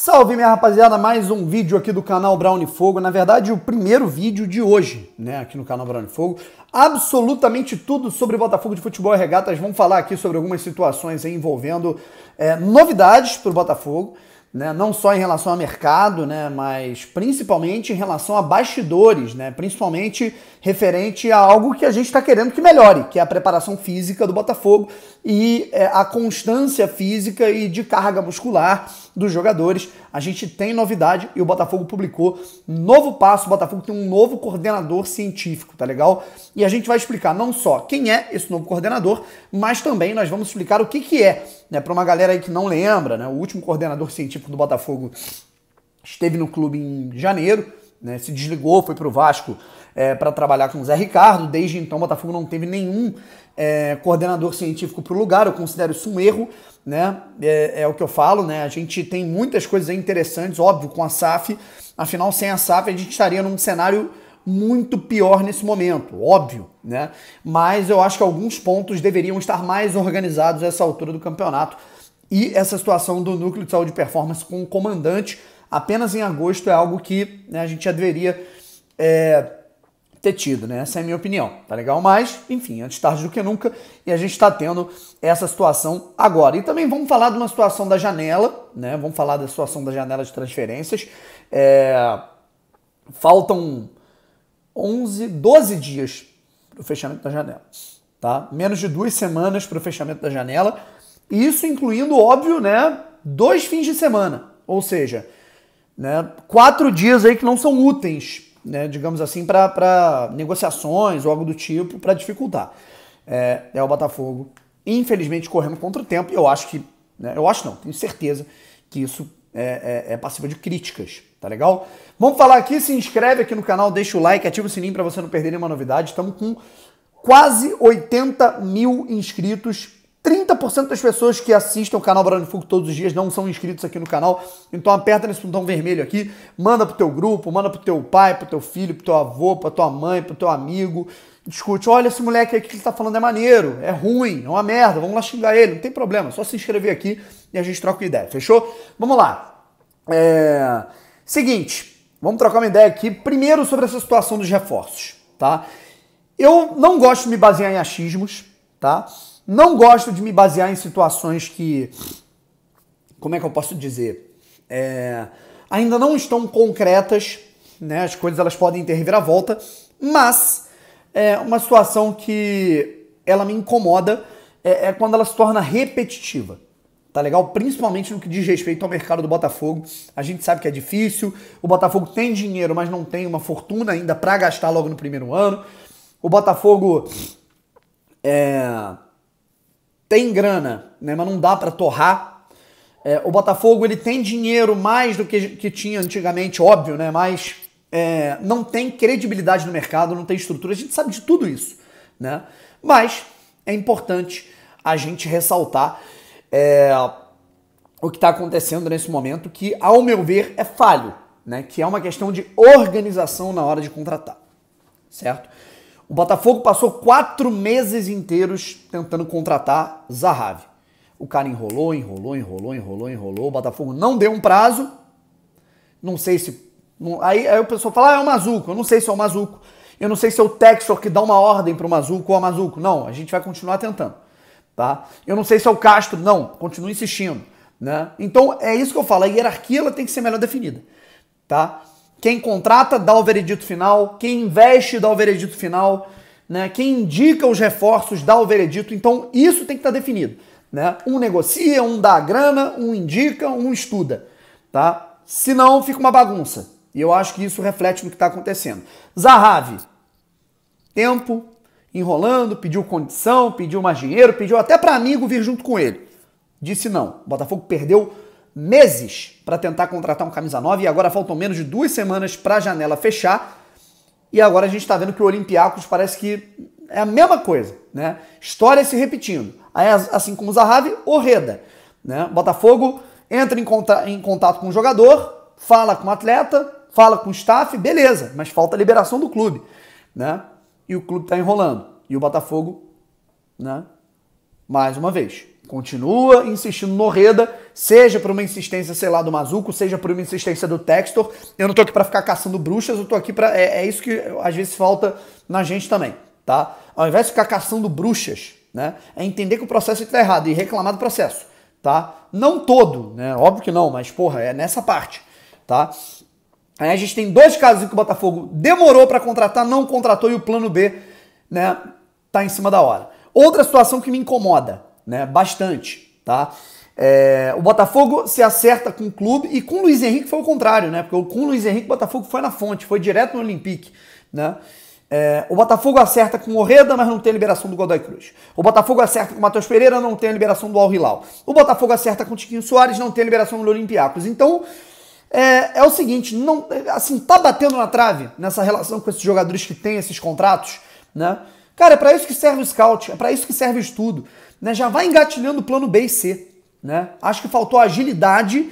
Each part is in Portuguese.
Salve, minha rapaziada, mais um vídeo aqui do canal Brown Fogo. Na verdade, o primeiro vídeo de hoje, né, aqui no canal Brown Fogo. Absolutamente tudo sobre Botafogo de Futebol e Regatas. Vamos falar aqui sobre algumas situações aí envolvendo novidades para o Botafogo, né, não só em relação ao mercado, né, mas principalmente em relação a bastidores, né, principalmente referente a algo que a gente está querendo que melhore, que é a preparação física do Botafogo e a constância física e de carga muscular dos jogadores. A gente tem novidade e o Botafogo publicou novo passo. O Botafogo tem um novo coordenador científico, tá legal? E a gente vai explicar não só quem é esse novo coordenador, mas também nós vamos explicar o que é, né, para uma galera aí que não lembra, né, o último coordenador científico do Botafogo esteve no clube em janeiro, né, se desligou, foi pro Vasco para trabalhar com o Zé Ricardo. Desde então o Botafogo não teve nenhum coordenador científico para o lugar. Eu considero isso um erro, né? É o que eu falo, né? A gente tem muitas coisas interessantes, óbvio, com a SAF. Afinal, sem a SAF a gente estaria num cenário muito pior nesse momento, óbvio, né? Mas eu acho que alguns pontos deveriam estar mais organizados a essa altura do campeonato. E essa situação do Núcleo de Saúde e Performance com o comandante apenas em agosto é algo que, né, a gente já deveria ter tido, né? Essa é a minha opinião, tá legal? Mas, enfim, antes tarde do que nunca, e a gente tá tendo essa situação agora. E também vamos falar de uma situação da janela, né? Vamos falar da situação da janela de transferências. Faltam 12 dias para o fechamento da janela, tá? Menos de 2 semanas para o fechamento da janela. Isso incluindo, óbvio, né, 2 fins de semana, ou seja, né, 4 dias aí que não são úteis, né, digamos assim, para negociações ou algo do tipo, para dificultar. É o Botafogo, infelizmente, correndo contra o tempo. E eu acho que, né, eu acho não, tenho certeza que isso é passível de críticas, tá legal? Vamos falar aqui, se inscreve aqui no canal, deixa o like, ativa o sininho para você não perder nenhuma novidade. Estamos com quase 80 mil inscritos. 30% das pessoas que assistem o canal Brown Fogo todos os dias não são inscritos aqui no canal, então aperta nesse botão vermelho aqui, manda pro teu grupo, manda pro teu pai, pro teu filho, pro teu avô, pra tua mãe, pro teu amigo, discute, olha esse moleque aí que ele tá falando é maneiro, é ruim, é uma merda, vamos lá xingar ele, não tem problema, só se inscrever aqui e a gente troca uma ideia, fechou? Vamos lá. Seguinte, vamos trocar uma ideia aqui, primeiro sobre essa situação dos reforços, tá? Eu não gosto de me basear em achismos, tá? Não gosto de me basear em situações que, como é que eu posso dizer, ainda não estão concretas, né? As coisas elas podem ter reviravolta, mas uma situação que ela me incomoda é quando ela se torna repetitiva, tá legal? Principalmente no que diz respeito ao mercado do Botafogo. A gente sabe que é difícil, o Botafogo tem dinheiro, mas não tem uma fortuna ainda para gastar logo no primeiro ano. O Botafogo tem grana, né, mas não dá para torrar. O Botafogo ele tem dinheiro mais do que tinha antigamente, óbvio, né, mas não tem credibilidade no mercado, não tem estrutura, a gente sabe de tudo isso, né? Mas é importante a gente ressaltar o que está acontecendo nesse momento, que, ao meu ver, é falho, né, que é uma questão de organização na hora de contratar, certo? O Botafogo passou 4 meses inteiros tentando contratar Zahavi. O cara enrolou. O Botafogo não deu um prazo. Não sei se... Aí o pessoal fala, é o Mazuco. Eu não sei se é o Mazuco. Eu não sei se é o Textor que dá uma ordem para o Mazuco ou o Mazuco. Não, a gente vai continuar tentando, tá? Eu não sei se é o Castro. Não, continua insistindo, né? Então é isso que eu falo. A hierarquia ela tem que ser melhor definida, tá? Quem contrata dá o veredito final, quem investe dá o veredito final, né? Quem indica os reforços dá o veredito. Então isso tem que estar definido, né? Um negocia, um dá a grana, um indica, um estuda, tá? Senão fica uma bagunça. E eu acho que isso reflete no que está acontecendo. Zahavi, tempo, enrolando, pediu condição, pediu mais dinheiro, pediu até para amigo vir junto com ele. Disse não. O Botafogo perdeu meses para tentar contratar um camisa 9 e agora faltam menos de 2 semanas para a janela fechar. E agora a gente está vendo que o Olympiacos parece que é a mesma coisa, né? História se repetindo. Aí, assim como o Zahavi, o Reda, né? Botafogo entra em contato com o jogador, fala com o atleta, fala com o staff, beleza, mas falta a liberação do clube, né? E o clube está enrolando. E o Botafogo, né, mais uma vez, continua insistindo no Reda, seja por uma insistência, sei lá, do Mazuco, seja por uma insistência do Textor. Eu não tô aqui pra ficar caçando bruxas, eu tô aqui pra... É isso que às vezes falta na gente também, tá? Ao invés de ficar caçando bruxas, né, é entender que o processo está errado e reclamar do processo, tá? Não todo, né? Óbvio que não, mas, porra, é nessa parte, tá? Aí a gente tem 2 casos em que o Botafogo demorou pra contratar, não contratou e o plano B, né, tá em cima da hora. Outra situação que me incomoda, né, bastante, tá? O Botafogo se acerta com o clube e com o Luiz Henrique foi o contrário, né? Porque com o Luiz Henrique o Botafogo foi na fonte, foi direto no Olympique, né? O Botafogo acerta com o Orreda, mas não tem a liberação do Godoy Cruz. O Botafogo acerta com o Matheus Pereira, não tem a liberação do Al Hilal. O Botafogo acerta com o Tiquinho Soares, não tem a liberação do Olympiacos. Então, é o seguinte, não, assim, tá batendo na trave nessa relação com esses jogadores que têm esses contratos, né? Cara, é pra isso que serve o scout, é pra isso que serve o estudo, né? Já vai engatilhando o plano B e C, né? Acho que faltou agilidade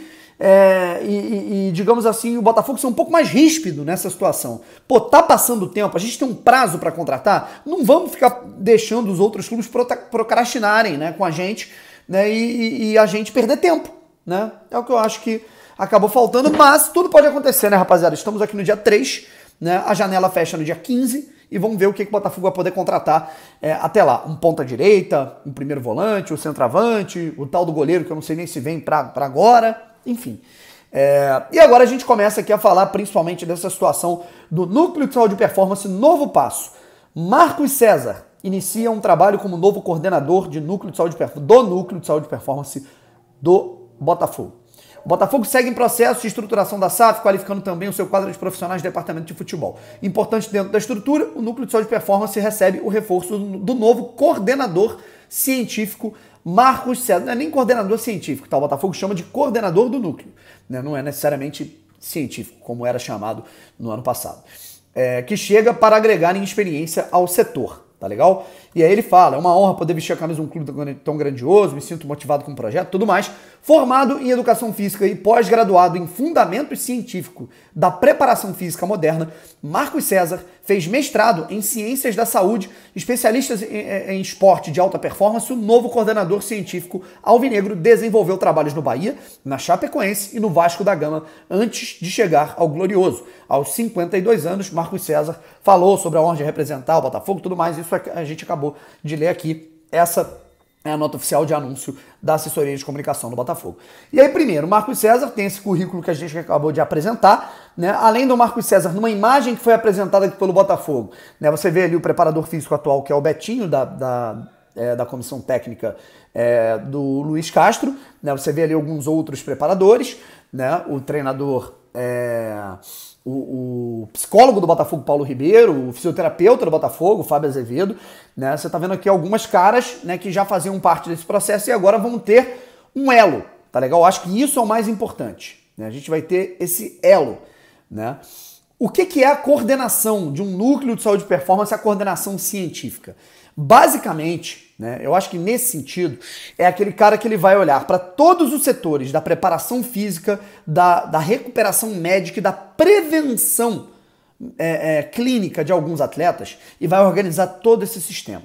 digamos assim, o Botafogo ser um pouco mais ríspido nessa situação. Pô, tá passando o tempo, a gente tem um prazo para contratar, não vamos ficar deixando os outros clubes procrastinarem, né, com a gente, né, e a gente perder tempo, né? É o que eu acho que acabou faltando, mas tudo pode acontecer, né, rapaziada? Estamos aqui no dia 3, né, a janela fecha no dia 15, e vamos ver o que o Botafogo vai poder contratar até lá. Um ponta-direita, um primeiro volante, um centroavante, o tal do goleiro, que eu não sei nem se vem para agora, enfim. E agora a gente começa aqui a falar principalmente dessa situação do Núcleo de Saúde e Performance Novo Passo. Marcos César inicia um trabalho como novo coordenador de Núcleo de Saúde e Performance do Botafogo. O Botafogo segue em processo de estruturação da SAF, qualificando também o seu quadro de profissionais do departamento de futebol. Importante dentro da estrutura, o Núcleo de Saúde e Performance recebe o reforço do novo coordenador científico Marcos César. Não é nem coordenador científico, tá? O Botafogo chama de coordenador do núcleo, né? Não é necessariamente científico, como era chamado no ano passado. Que chega para agregar em experiência ao setor, tá legal? E aí ele fala, é uma honra poder vestir a camisa de um clube tão grandioso, me sinto motivado com o projeto, tudo mais. Formado em Educação Física e pós-graduado em Fundamentos Científicos da Preparação Física Moderna, Marcos César fez mestrado em Ciências da Saúde, especialista em esporte de alta performance. O novo coordenador científico alvinegro desenvolveu trabalhos no Bahia, na Chapecoense e no Vasco da Gama antes de chegar ao Glorioso. Aos 52 anos, Marcos César falou sobre a honra de representar o Botafogo e tudo mais. Isso a gente acabou de ler aqui. Essa é a nota oficial de anúncio da assessoria de comunicação do Botafogo. E aí, primeiro, o Marcos César tem esse currículo que a gente acabou de apresentar, né? Além do Marcos César, numa imagem que foi apresentada aqui pelo Botafogo, né? Você vê ali o preparador físico atual, que é o Betinho, da comissão técnica do Luiz Castro, né? Você vê ali alguns outros preparadores, né? O treinador, o psicólogo do Botafogo, Paulo Ribeiro, o fisioterapeuta do Botafogo, Fábio Azevedo, né? Você tá vendo aqui algumas caras, né, que já faziam parte desse processo e agora vão ter um elo, tá legal? Eu acho que isso é o mais importante, né? A gente vai ter esse elo, né? O que é a coordenação de um núcleo de saúde e performance, a coordenação científica? Basicamente, né, eu acho que nesse sentido, é aquele cara que ele vai olhar para todos os setores da preparação física, da recuperação médica e da prevenção clínica de alguns atletas e vai organizar todo esse sistema,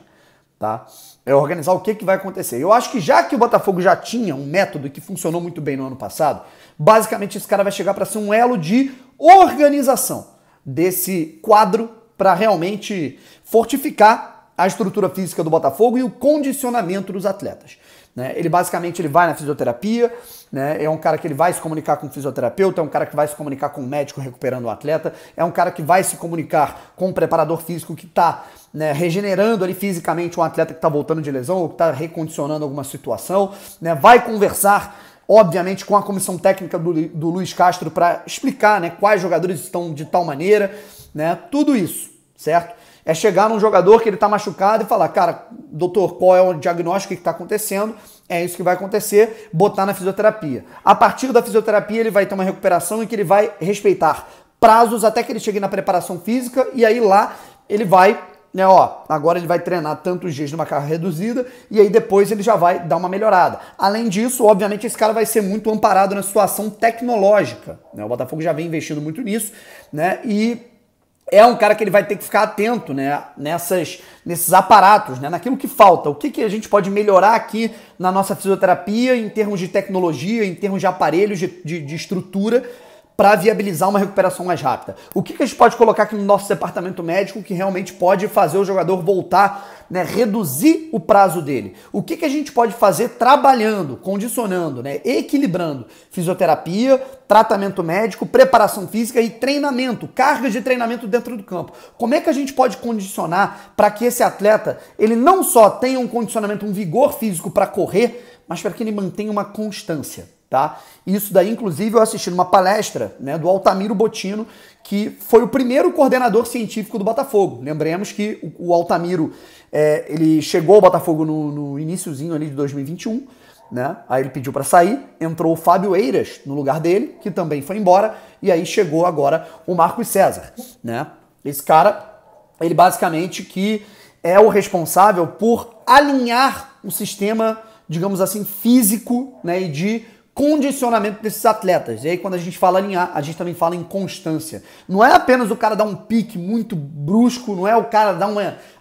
tá? É organizar o que vai acontecer. Eu acho que já que o Botafogo já tinha um método que funcionou muito bem no ano passado, basicamente esse cara vai chegar para ser um elo de organização desse quadro para realmente fortificar a estrutura física do Botafogo e o condicionamento dos atletas, né? Ele basicamente vai na fisioterapia, né? É um cara que ele vai se comunicar com o fisioterapeuta, é um cara que vai se comunicar com o médico recuperando o atleta, é um cara que vai se comunicar com o preparador físico que está, né, regenerando ali fisicamente um atleta que está voltando de lesão ou que está recondicionando alguma situação, né? Vai conversar, obviamente, com a comissão técnica do Luiz Castro para explicar, né, quais jogadores estão de tal maneira, né? Tudo isso, certo? É chegar num jogador que ele tá machucado e falar, cara, doutor, qual é o diagnóstico que está acontecendo? É isso que vai acontecer, botar na fisioterapia. A partir da fisioterapia ele vai ter uma recuperação em que ele vai respeitar prazos até que ele chegue na preparação física e aí lá ele vai, né, agora ele vai treinar tantos dias numa carga reduzida e aí depois ele já vai dar uma melhorada. Além disso, obviamente, esse cara vai ser muito amparado na situação tecnológica, né? O Botafogo já vem investindo muito nisso, né? E é um cara que ele vai ter que ficar atento, né, nesses aparatos, né, naquilo que falta. O que a gente pode melhorar aqui na nossa fisioterapia em termos de tecnologia, em termos de aparelhos, de estrutura, para viabilizar uma recuperação mais rápida. O que a gente pode colocar aqui no nosso departamento médico que realmente pode fazer o jogador voltar, né, reduzir o prazo dele? O que a gente pode fazer trabalhando, condicionando, né, equilibrando fisioterapia, tratamento médico, preparação física e treinamento, cargas de treinamento dentro do campo? Como é que a gente pode condicionar para que esse atleta ele não só tenha um condicionamento, um vigor físico para correr, mas para que ele mantenha uma constância? Tá? Isso daí, inclusive, eu assisti numa palestra, né, do Altamiro Bottino, que foi o primeiro coordenador científico do Botafogo. Lembremos que o Altamiro, ele chegou ao Botafogo no iniciozinho ali de 2021, né? Aí ele pediu para sair, entrou o Fábio Eiras no lugar dele, que também foi embora, e aí chegou agora o Marcos César, né? Esse cara, ele basicamente que é o responsável por alinhar um sistema, digamos assim, físico, né, e de condicionamento desses atletas. E aí quando a gente fala alinhar, a gente também fala em constância. Não é apenas o cara dar um pique muito brusco, não é o cara dar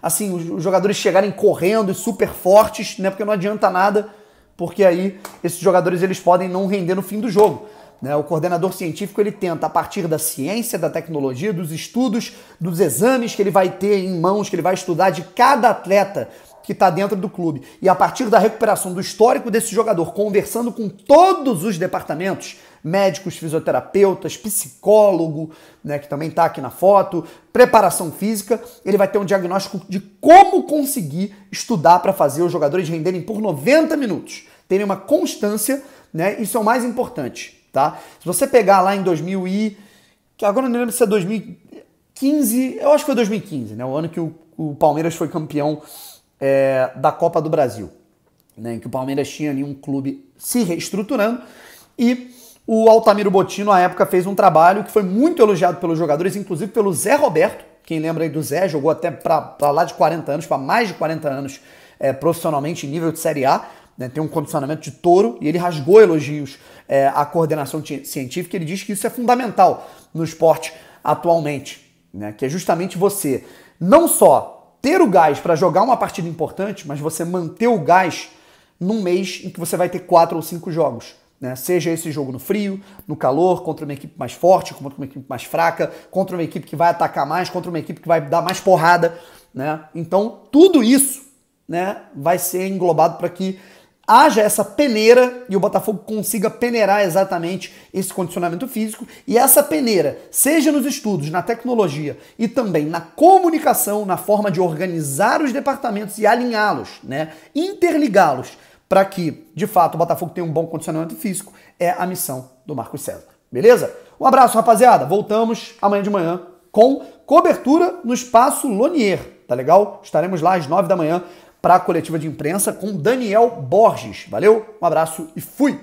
assim, os jogadores chegarem correndo e super fortes, né? Porque não adianta nada, porque aí esses jogadores eles podem não render no fim do jogo. Né? O coordenador científico ele tenta, a partir da ciência, da tecnologia, dos estudos, dos exames que ele vai ter em mãos, que ele vai estudar de cada atleta que está dentro do clube, e a partir da recuperação do histórico desse jogador, conversando com todos os departamentos, médicos, fisioterapeutas, psicólogo, né, que também está aqui na foto, preparação física, ele vai ter um diagnóstico de como conseguir estudar para fazer os jogadores renderem por 90 minutos, terem uma constância, né, isso é o mais importante, tá? Se você pegar lá em agora não lembro se é 2015, eu acho que foi 2015, né, o ano que o Palmeiras foi campeão da Copa do Brasil, né, em que o Palmeiras tinha ali um clube se reestruturando, e o Altamiro Bottino, à época, fez um trabalho que foi muito elogiado pelos jogadores, inclusive pelo Zé Roberto. Quem lembra aí do Zé, jogou até para lá de 40 anos, para mais de 40 anos profissionalmente em nível de Série A, né, tem um condicionamento de touro, e ele rasgou elogios à coordenação científica. Ele diz que isso é fundamental no esporte atualmente, né, que é justamente você não só ter o gás para jogar uma partida importante, mas você manter o gás num mês em que você vai ter 4 ou 5 jogos. Né? Seja esse jogo no frio, no calor, contra uma equipe mais forte, contra uma equipe mais fraca, contra uma equipe que vai atacar mais, contra uma equipe que vai dar mais porrada. Né? Então, tudo isso, né, vai ser englobado para que haja essa peneira e o Botafogo consiga peneirar exatamente esse condicionamento físico, e essa peneira, seja nos estudos, na tecnologia e também na comunicação, na forma de organizar os departamentos e alinhá-los, né, interligá-los, para que, de fato, o Botafogo tenha um bom condicionamento físico, é a missão do Marcos César. Beleza? Um abraço, rapaziada. Voltamos amanhã de manhã com cobertura no Espaço Lonier, tá legal? Estaremos lá às 9 da manhã para a coletiva de imprensa com Daniel Borges. Valeu, um abraço e fui!